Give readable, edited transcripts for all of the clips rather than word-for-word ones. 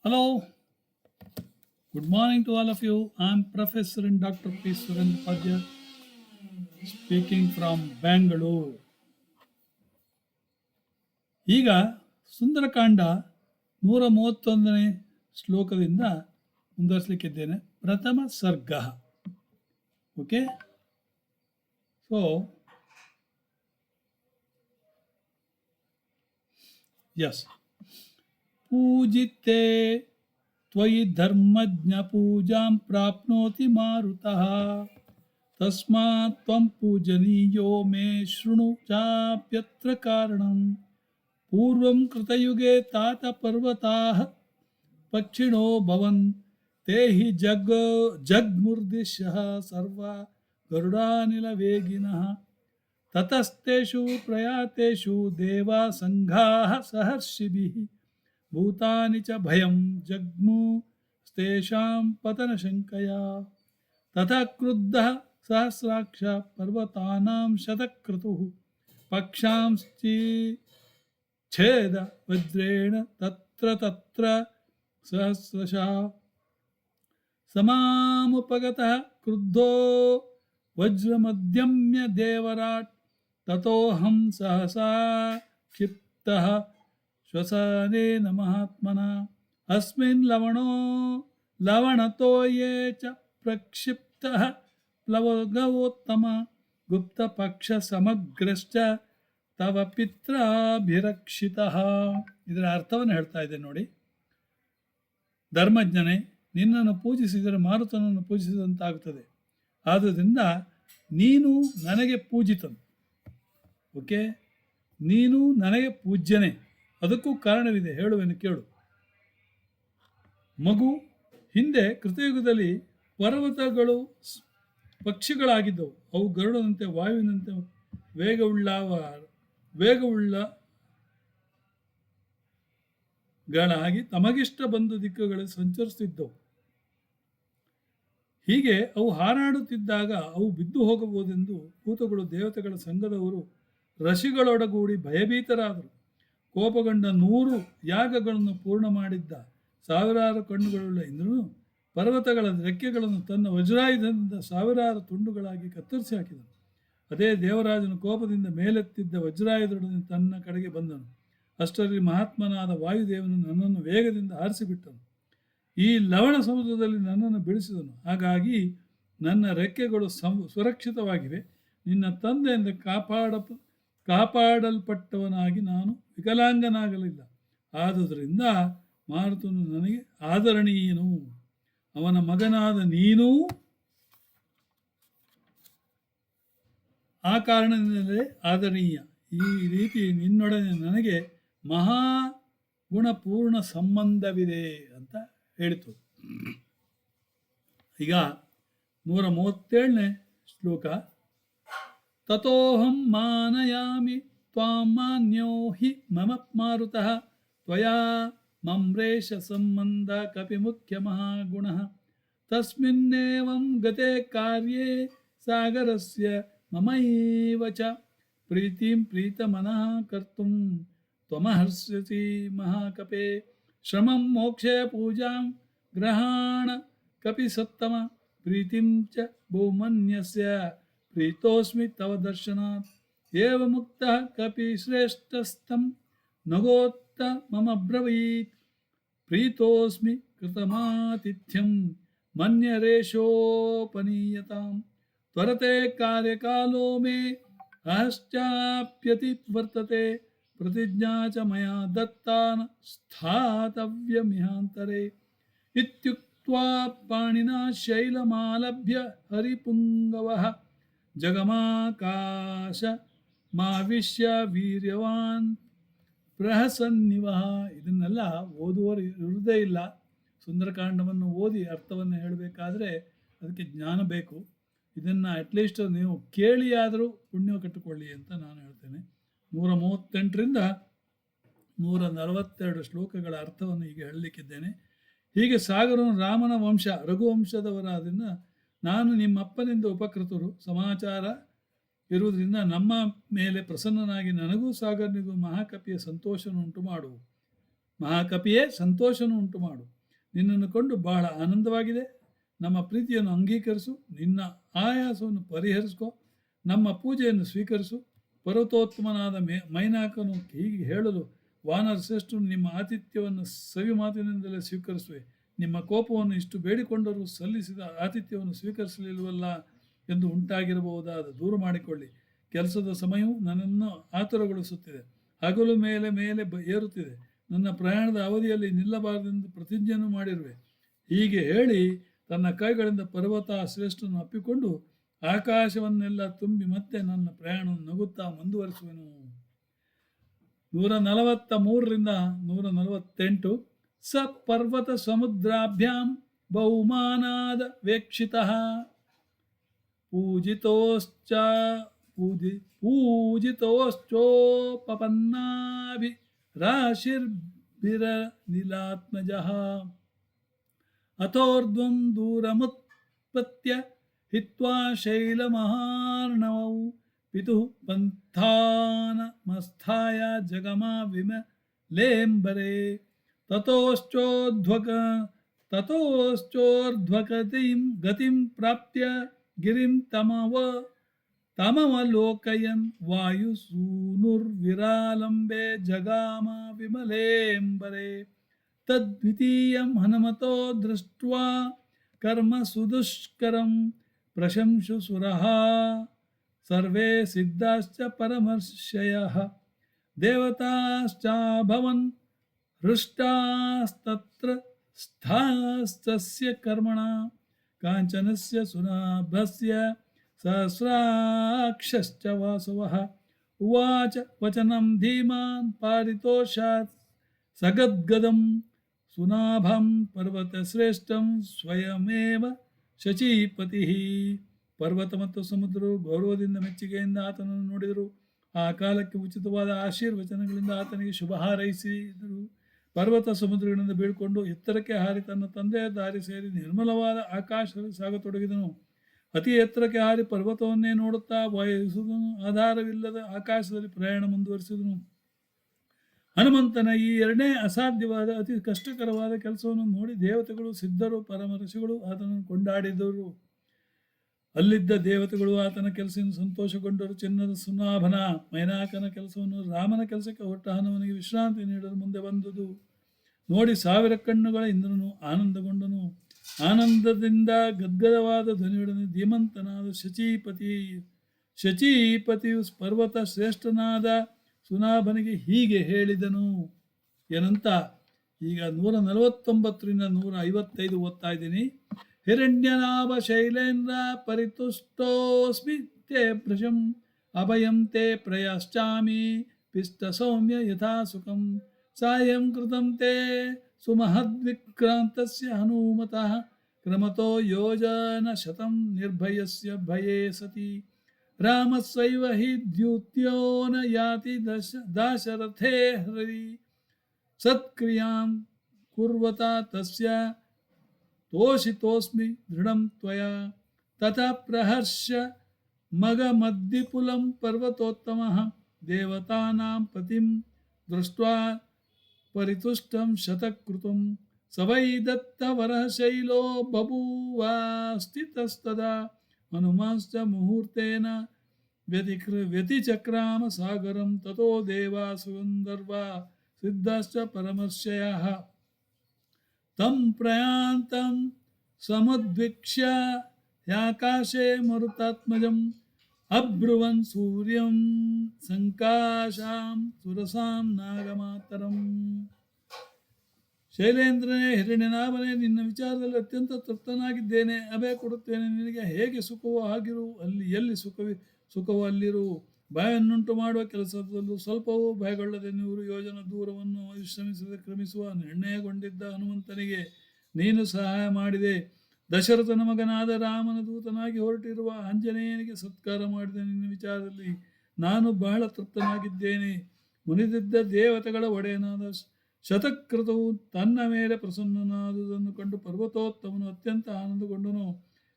Hello, good morning to all of you. I'm Professor and Dr. P. Surendra Padya speaking from Bangalore. ಈಗ ಸುಂದರಕಾಂಡ 131ನೇ ಶ್ಲೋಕದಿಂದ ಮುಂದುವರಿಸಲಿಕ್ಕಿದ್ದೇನೆ. ಪ್ರಥಮ ಸರ್ಗ. Okay, so Yes ಪೂಜಿತೆ ತ್ವಯಿ ಧರ್ಮಜ್ಞ ಪೂಜಾಂ ಪ್ರಾಪ್ನೋತಿ ಮಾರುತಃ ತಸ್ಮಾತ್ ತ್ವಂ ಪೂಜನೀಯೋ ಮೇ ಶೃಣು ಚಾಪ್ಯತ್ರ ಕಾರಣಂ ಪೂರ್ವಂ ಕೃತಯುಗೆ ತಾತ ಪರ್ವತಾಃ ಪಕ್ಷಿಣೋ ಭವನ್ ತೇ ಹಿ ಜಗ್ಮುರ್ದಿಶ್ಯಃ ಸರ್ವ ಗರುಡಾನಿಲ ವೇಗಿನಃ ತತಸ್ತೇಷು ಪ್ರಯಾತೇಷು ದೇವಾ ಸಂಘಾಃ ಸಹರ್ಷಿಭಿಃ ಭೂತಾನಿ ಚ ಭಯಂ ಜಗ್ಮು ತೇಷಾಂ ಪತನಶಂಕಯಾ ತಥಾ ಕ್ರುದ್ಧಃ ಸಹಸ್ರಾಕ್ಷ ಪರ್ವತಾನಾಂ ಶತಕ್ರತುಃ ಪಕ್ಷಾಂಶ್ಚಿ ಛೇದ ವಜ್ರೇಣ ತತ್ರ ಸಹಸ್ರಶಃ ಸಮಾಮುಪಗತಃ ಕ್ರುದ್ಧೋ ವಜ್ರಮದ್ಯಮ್ಯ ದೇವರಾಟ್ ತತೋಹಂ ಸಹಸಾ ಕ್ಷಿಪ್ತಃ ಶ್ವಸನೇನ ಮಹಾತ್ಮನಾ ಅಸ್ಮಿನ್ ಲವಣತೋ ಯೇ ಚ ಪ್ರಕ್ಷಿಪ್ತಃ ಪ್ಲವಗವೋತ್ತಮ ಗುಪ್ತಪಕ್ಷ ಸಮಗ್ರಶ್ಚ ತವ ಪಿತ್ರಾಭಿರಕ್ಷಿತಃ. ಇದರ ಅರ್ಥವನ್ನು ಹೇಳ್ತಾ ಇದೆ ನೋಡಿ. ಧರ್ಮಜ್ಞನೇ, ನಿನ್ನನ್ನು ಪೂಜಿಸಿದರೆ ಮಾರುತನನ್ನು ಪೂಜಿಸಿದಂತಾಗುತ್ತದೆ. ಆದುದರಿಂದ ನೀನು ನನಗೆ ಪೂಜಿತನು. ಓಕೆ, ನೀನು ನನಗೆ ಪೂಜ್ಯನೇ. ಅದಕ್ಕೂ ಕಾರಣವಿದೆ, ಹೇಳುವೆನು ಕೇಳು. ಮಗು, ಹಿಂದೆ ಕೃತಯುಗದಲ್ಲಿ ಪರ್ವತಗಳು ಪಕ್ಷಿಗಳಾಗಿದ್ದವು. ಅವು ಗರುಡನಂತೆ ವಾಯುವಿನಂತೆ ವೇಗವುಳ್ಳಗಳಾಗಿ ತಮಗಿಷ್ಟ ಬಂದ ದಿಕ್ಕುಗಳಲ್ಲಿ ಸಂಚರಿಸುತ್ತಿದ್ದವು. ಹೀಗೆ ಅವು ಹಾರಾಡುತ್ತಿದ್ದಾಗ ಅವು ಬಿದ್ದು ಹೋಗಬಹುದೆಂದು ಭೂತಗಳು ದೇವತೆಗಳ ಸಂಘದವರು ಋಷಿಗಳೊಡಗೂಡಿ ಭಯಭೀತರಾದರು. ಕೋಪಗೊಂಡ 100 ಯಾಗಗಳನ್ನು ಪೂರ್ಣ ಮಾಡಿದ್ದ ಸಾವಿರಾರು ಕಣ್ಣುಗಳುಳ್ಳ ಇಂದ್ರನು ಪರ್ವತಗಳ ರೆಕ್ಕೆಗಳನ್ನು ತನ್ನ ವಜ್ರಾಯುಧದಿಂದ ಸಾವಿರಾರು ತುಂಡುಗಳಾಗಿ ಕತ್ತರಿಸಿ ಹಾಕಿದನು. ಅದೇ ದೇವರಾಜನು ಕೋಪದಿಂದ ಮೇಲೆತ್ತಿದ್ದ ವಜ್ರಾಯುಧದೊಡನೆ ತನ್ನ ಕಡೆಗೆ ಬಂದನು. ಅಷ್ಟರಲ್ಲಿ ಮಹಾತ್ಮನಾದ ವಾಯುದೇವನು ನನ್ನನ್ನು ವೇಗದಿಂದ ಹಾರಿಸಿಬಿಟ್ಟನು. ಈ ಲವಣ ಸಮುದ್ರದಲ್ಲಿ ನನ್ನನ್ನು ಬೀಳಿಸಿದನು. ಹಾಗಾಗಿ ನನ್ನ ರೆಕ್ಕೆಗಳು ಸುರಕ್ಷಿತವಾಗಿವೆ. ನಿನ್ನ ತಂದೆಯಿಂದ ಕಾಪಾಡಲ್ಪಟ್ಟವನಾಗಿ ನಾನು ವಿಕಲಾಂಗನಾಗಲಿಲ್ಲ. ಆದುದರಿಂದ ಮಾರುತನು ನನಗೆ ಆದರಣೀಯನು. ಅವನ ಮಗನಾದ ನೀನೂ ಆ ಕಾರಣದಿಂದಲೇ ಆದರಣೀಯ. ಈ ರೀತಿ ನಿನ್ನೊಡನೆ ನನಗೆ ಮಹಾಗುಣಪೂರ್ಣ ಸಂಬಂಧವಿದೆ ಅಂತ ಹೇಳಿತು. ಈಗ 137ನೇ ಶ್ಲೋಕ. ತತೋಹಂ ಮಾನಯಾಮಿ ತ್ವಾಂ ಮಾನ್ಯೋ ಹಿ ಮಮ ಮಾರುತಃ ತ್ವಯಾ ಮಮ್ರೇಷ ಸಂಬಂಧ ಕಪಿ ಮುಖ್ಯ ಮಹಾಗುಣಃ ತಸ್ಮಿನ್ನೇವಂ ಗತೆ ಕಾರ್ಯೇ ಸಾಗರಸ್ಯ ಮಮೈವ ಚ ಪ್ರೀತಿಂ ಪ್ರೀತಮನಃ ಕರ್ತುಂ ತ್ವಮಹರ್ಷಸಿ ಮಹಾಕಪೇ ಶ್ರಮಂ ಮೋಕ್ಷೇ ಪೂಜಾಂ ಗ್ರಹಾಣ ಕಪಿ ಸತ್ತಮ ಪ್ರೀತಿಂ ಚ ಭೂಮನ್ಯಸ್ಯ ಪ್ರೀತೋಸ್ಮಿ ತವ ದರ್ಶನಾತ್ ಏವ ಮುಕ್ತಃ ಕಪಿ ಶ್ರೇಷ್ಠಸ್ಥಂ ನಗೋತ್ತ ಮಮ ಬ್ರವೀತ್ ಪ್ರೀತೋಸ್ಮಿ ಕೃತಮಾತಿಥ್ಯಂ ಮನ್ಯರೇಶೋಪನೀಯತಾಂ ತ್ವರತೆ ಕಾರ್ಯಕಾಲೋ ಮೇ ಅಶ್ಚಾಪ್ಯತಿ ವರ್ತತೆ ಪ್ರತಿಜ್ಞಾ ಚ ಮಯಾ ದತ್ತಾನ ಸ್ಥಾತವ್ಯಮಿಹಾಂತರೆ ಇತ್ಯುಕ್ತ್ವಾ ಪಾಣಿನಾ ಶೈಲಮಾಲಭ್ಯ ಹರಿಪುಂಗವಃ ಜಗಮಾಕಾಶ ಮಾವಿಶ್ಯ ವೀರ್ಯವಾನ್ ಪ್ರಹಸನ್ನಿವಃ. ಇದನ್ನೆಲ್ಲ ಓದುವವರು ಇರುವುದೇ ಇಲ್ಲ. ಸುಂದರಕಾಂಡವನ್ನು ಓದಿ ಅರ್ಥವನ್ನು ಹೇಳಬೇಕಾದ್ರೆ ಅದಕ್ಕೆ ಜ್ಞಾನ ಬೇಕು. ಇದನ್ನು ಅಟ್ಲೀಸ್ಟ್ ನೀವು ಕೇಳಿಯಾದರೂ ಪುಣ್ಯ ಕಟ್ಟಿಕೊಳ್ಳಿ ಅಂತ ನಾನು ಹೇಳ್ತೇನೆ. 138ರಿಂದ 142 ಶ್ಲೋಕಗಳ ಅರ್ಥವನ್ನು ಈಗ ಹೇಳಲಿಕ್ಕಿದ್ದೇನೆ. ಹೀಗೆ ಸಾಗರನು ರಾಮನ ವಂಶ ರಘುವಂಶದವರಾದ್ರಿಂದ ನಾನು ನಿಮ್ಮಪ್ಪನಿಂದ ಉಪಕೃತರು ಸಮಾಚಾರ ಇರುವುದರಿಂದ ನಮ್ಮ ಮೇಲೆ ಪ್ರಸನ್ನನಾಗಿ ನನಗೂ ಸಾಗರನಿಗೂ ಮಹಾಕಪಿಯೇ ಸಂತೋಷವನ್ನು ಉಂಟು ಮಾಡು. ನಿನ್ನನ್ನು ಕಂಡು ಬಹಳ ಆನಂದವಾಗಿದೆ. ನಮ್ಮ ಪ್ರೀತಿಯನ್ನು ಅಂಗೀಕರಿಸು, ನಿನ್ನ ಆಯಾಸವನ್ನು ಪರಿಹರಿಸಿಕೊ, ನಮ್ಮ ಪೂಜೆಯನ್ನು ಸ್ವೀಕರಿಸು. ಪರ್ವತೋತ್ತಮನಾದ ಮೈನಾಕನು ಹೀಗೆ ಹೇಳಲು ವಾನರ ಶ್ರೇಷ್ಠನು ನಿಮ್ಮ ಆತಿಥ್ಯವನ್ನು ಸವಿ ಮಾತಿನಿಂದಲೇ ಸ್ವೀಕರಿಸುವೆ. ನಿಮ್ಮ ಕೋಪವನ್ನು ಇಷ್ಟು ಬೇಡಿಕೊಂಡರೂ ಸಲ್ಲಿಸಿದ ಆತಿಥ್ಯವನ್ನು ಸ್ವೀಕರಿಸಲಿಲ್ಲವಲ್ಲ ಎಂದು ಉಂಟಾಗಿರಬಹುದಾದ ದೂರು ಮಾಡಿಕೊಳ್ಳಿ. ಕೆಲಸದ ಸಮಯವು ನನ್ನನ್ನು ಆತುರಗೊಳಿಸುತ್ತಿದೆ. ಹಗಲು ಮೇಲೆ ಮೇಲೆ ಏರುತ್ತಿದೆ. ನನ್ನ ಪ್ರಯಾಣದ ಅವಧಿಯಲ್ಲಿ ನಿಲ್ಲಬಾರದೆಂದು ಪ್ರತಿಜ್ಞೆಯನ್ನು ಮಾಡಿರುವೆ. ಹೀಗೆ ಹೇಳಿ ತನ್ನ ಕೈಗಳಿಂದ ಪರ್ವತ ಶ್ರೇಷ್ಠನು ಅಪ್ಪಿಕೊಂಡು ಆಕಾಶವನ್ನೆಲ್ಲ ತುಂಬಿ ಮತ್ತೆ ನನ್ನ ಪ್ರಯಾಣವನ್ನು ನಗುತ್ತಾ ಮುಂದುವರಿಸುವೆನು. 143ರಿಂದ 148. ಸ ಪರ್ವತ ಸಮುದ್ರಾಭ್ಯಾಂ ಬಹುಮಾನಾದ ವೇಕ್ಷಿತಃ ಪೂಜಿತೋಶ್ಚೋಪಪನ್ನಾಭಿ ರಾಶಿರ್ಭಿರನಿಲಾತ್ಮಜಃ ಅಥೋರ್ಧ್ವಂ ದೂರಮುತ್ಪತ್ಯ ಹಿತ್ವಾ ಶೈಲಮಹಾರ್ಣವೌ ಪಿತುಃ ಪಂಥಾನಮಸ್ಥಾಯ ಜಗಮಾ ವಿಮಲೇಂಬರೆ ತತೋಶ್ಚೋರ್ಧ್ವಗತಿಂ ಗತಿಂ ಪ್ರಾಪ್ಯ ಗಿರಿಂ ತಮವಲೋಕಯನ್ ವಾಯುಸೂನುರ್ವಿರಾಲಂಬೆ ಜಗಾಮ ವಿಮಲೇಂಬರೆ. ತದ್ವಿತೀಯಂ ಹನುಮತೋ ದೃಷ್ಟ್ವಾ ಕರ್ಮ ಸುದುಷ್ಕರಂ ಪ್ರಶಂಸು ಸುರಃ ಸರ್ವೇ ಸಿದ್ಧಾಶ್ಚ ಪರಮರ್ಷಯಃ ದೇವತಾಶ್ಚಾಭವನ್ ಹೃಷ್ಟಾಸ್ತತ್ರ ಸ್ಥಾಸ್ತಸ್ಯ ಕರ್ಮಣ ಕಾಂಚನಸ್ಯ ಸುನಾಭಸ್ಯ ಸಹಸ್ರಾಕ್ಷಶ್ಚ ವಾಸವಃ ಉವಾಚ ವಚನಂ ಧೀಮಾನ್ ಪಾರಿತೋಷಾತ್ ಸಗದ್ಗದಂ ಸುನಾಭಂ ಪರ್ವತಶ್ರೇಷ್ಠಂ ಸ್ವಯಮೇವ ಶಚೀಪತಿ. ಪರ್ವತ ಮತ್ತು ಸಮುದ್ರರು ಗೌರವದಿಂದ ಮೆಚ್ಚುಗೆಯಿಂದ ಆತನನ್ನು ನೋಡಿದರು. ಆ ಕಾಲಕ್ಕೆ ಉಚಿತವಾದ ಆಶೀರ್ವಚನಗಳಿಂದ ಆತನಿಗೆ ಶುಭ ಹಾರೈಸಿದರು. ಪರ್ವತ ಸಮುದ್ರಗಳಿಂದ ಬೀಳ್ಕೊಂಡು ಎತ್ತರಕ್ಕೆ ಹಾರಿ ತನ್ನ ತಂದೆಯ ದಾರಿ ಸೇರಿ ನಿರ್ಮಲವಾದ ಆಕಾಶದಲ್ಲಿ ಸಾಗತೊಡಗಿದನು. ಅತಿ ಎತ್ತರಕ್ಕೆ ಹಾರಿ ಪರ್ವತವನ್ನೇ ನೋಡುತ್ತಾ ಬಯಸುವುದನು. ಆಧಾರವಿಲ್ಲದ ಆಕಾಶದಲ್ಲಿ ಪ್ರಯಾಣ ಮುಂದುವರಿಸಿದನು. ಹನುಮಂತನ ಈ ಎರಡನೇ ಅಸಾಧ್ಯವಾದ ಅತಿ ಕಷ್ಟಕರವಾದ ಕೆಲಸವನ್ನು ನೋಡಿ ದೇವತೆಗಳು, ಸಿದ್ಧರು, ಪರಮ ಋಷಿಗಳು ಆತನನ್ನು ಕೊಂಡಾಡಿದರು. ಅಲ್ಲಿದ್ದ ದೇವತೆಗಳು ಆತನ ಕೆಲಸದಿಂದ ಸಂತೋಷಗೊಂಡರು. ಚಿನ್ನದ ಸುನಾಭನ ಮೈನಾಕನ ಕೆಲಸವನ್ನು ರಾಮನ ಕೆಲಸಕ್ಕೆ ಹೊರಟ ಹನುಮನಿಗೆ ವಿಶ್ರಾಂತಿ ನೀಡಲು ಮುಂದೆ ಬಂದುದು ನೋಡಿ 1000 ಕಣ್ಣುಗಳ ಇಂದ್ರನು ಆನಂದಗೊಂಡನು. ಆನಂದದಿಂದ ಗದ್ಗದವಾದ ಧ್ವನಿಯೊಡನೆ ಧೀಮಂತನಾದ ಶಚೀಪತಿಯು ಪರ್ವತ ಶ್ರೇಷ್ಠನಾದ ಸುನಾಭನಿಗೆ ಹೀಗೆ ಹೇಳಿದನು. ಏನಂತ ಈಗ 149ರಿಂದ 155 ಓದ್ತಾ ಇದ್ದೀನಿ. ಹಿರಣ್ಯನಾಭ ಶೈಲೇಂದ್ರ ಪರಿತುಷ್ಟೋಸ್ಮಿ ತೇ ಭೃಶಂ ಅಭಯಂ ತೇ ಪ್ರಯಾಶ್ಚಾಮಿ ಪಿಷ್ಟ ಸೌಮ್ಯ ಯಥಾ ಸುಖಂ ಸಾಯಂ ಕೃತಂ ತೇ ಸುಮಹದ್ವಿಕ್ರಾಂತಸ್ಯ ಹನುಮತಃ ಕ್ರಮತೋ ಯೋಜನ ಶತಂ ನಿರ್ಭಯಸ್ಯ ಭಯೇ ಸತಿ ರಾಮಸ್ವೈವ ಹಿ ದ್ಯುತ್ಯೋ ನ ಯಾತಿ ದಾಶರಥೇ ಹರಿ ಸತ್ಕ್ರಿಯಾಂ ಕುರ್ವತ ತಸ್ಯ ತೋಷಿತೋಸ್ಮಿ ದೃಢಂ ತ್ವಯಾ ತಥಾ ಪ್ರಹರ್ಷ ಮಗಮದ್ದಿಪುಲಂ ಪರ್ವತೋತ್ತಮಃ ದೇವತಾನಾಂ ಪತಿಂ ದೃಷ್ಟ್ವಾ ಪರಿತುಷ್ಟಂ ಶತಕೃತಂ ಸವೈ ದತ್ತವರಃ ಶೈಲೋ ಬಭೂವಾಸ್ಥಿತಸ್ತದಾ ಹನುಮಾಂಶ್ಚ ಮುಹೂರ್ತೇನ ವ್ಯತಿಚಕ್ರಾಮ ಸಾಗರಂ ತಥೋ ದೇವಾಸು ಗಂಧರ್ವಾ ಸಿದ್ಧಾಶ್ಚ ಪರಮರ್ಷಯಃ ತಂ ಪ್ರಯಾಂತಂ ಸಮುದ್ವಿಕ್ಷ್ಯ ಯಾಕಾಶೇ ಮರುತಾತ್ಮಜಂ ಅಬ್ರುವನ್ ಸೂರ್ಯಂ ಸಂಕಾಶಾಂ ಸುರಸಾಂ ನಾಗಮಾತರಂ. ಶೈಲೇಂದ್ರನೇ, ಹಿರಣ್ಯನಾಭನೇ, ನಿನ್ನ ವಿಚಾರದಲ್ಲಿ ಅತ್ಯಂತ ತೃಪ್ತನಾಗಿದ್ದೇನೆ. ಅಭಯ ಕೊಡುತ್ತೇನೆ. ನಿನಗೆ ಹೇಗೆ ಸುಖವೋ ಹಾಗಿರು, ಎಲ್ಲಿ ಸುಖವೋ ಅಲ್ಲಿರು. ಭಯವನ್ನುಂಟು ಮಾಡುವ ಕೆಲಸದಲ್ಲೂ ಸ್ವಲ್ಪವೂ ಭಯಗೊಳ್ಳದೆ 100 ಯೋಜನ ದೂರವನ್ನು ವಿಶ್ರಮಿಸದೆ ಕ್ರಮಿಸುವ ನಿರ್ಣಯಗೊಂಡಿದ್ದ ಹನುಮಂತನಿಗೆ ನೀನು ಸಹಾಯ ಮಾಡಿದೆ. ದಶರಥನ ಮಗನಾದ ರಾಮನ ದೂತನಾಗಿ ಹೊರಟಿರುವ ಆಂಜನೇಯನಿಗೆ ಸತ್ಕಾರ ಮಾಡಿದ ನಿನ್ನ ವಿಚಾರದಲ್ಲಿ ನಾನು ಬಹಳ ತೃಪ್ತನಾಗಿದ್ದೇನೆ. ಮುನಿದಿದ್ದ ದೇವತೆಗಳ ಒಡೆಯನಾದ ಶತಕೃತವು ತನ್ನ ಮೇಲೆ ಪ್ರಸನ್ನನಾದುದನ್ನು ಕಂಡು ಪರ್ವತೋತ್ತಮನು ಅತ್ಯಂತ ಆನಂದಗೊಂಡನು.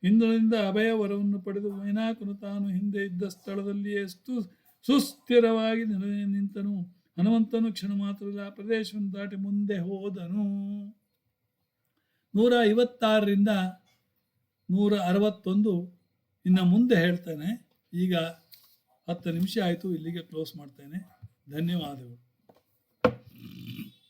ಇಂದ್ರನಿಂದ ಅಭಯ ವರವನ್ನು ಪಡೆದು ಮೈನಾಕನು ತಾನು ಹಿಂದೆ ಇದ್ದ ಸ್ಥಳದಲ್ಲಿಯೇ ಸುಸ್ಥಿರವಾಗಿ 156ರಿಂದ 161 ಇನ್ನು ಮುಂದೆ ಹೇಳ್ತೇನೆ. ಈಗ 10 ನಿಮಿಷ ಆಯಿತು, ಇಲ್ಲಿಗೆ ಕ್ಲೋಸ್ ಮಾಡ್ತೇನೆ. ಧನ್ಯವಾದಗಳು.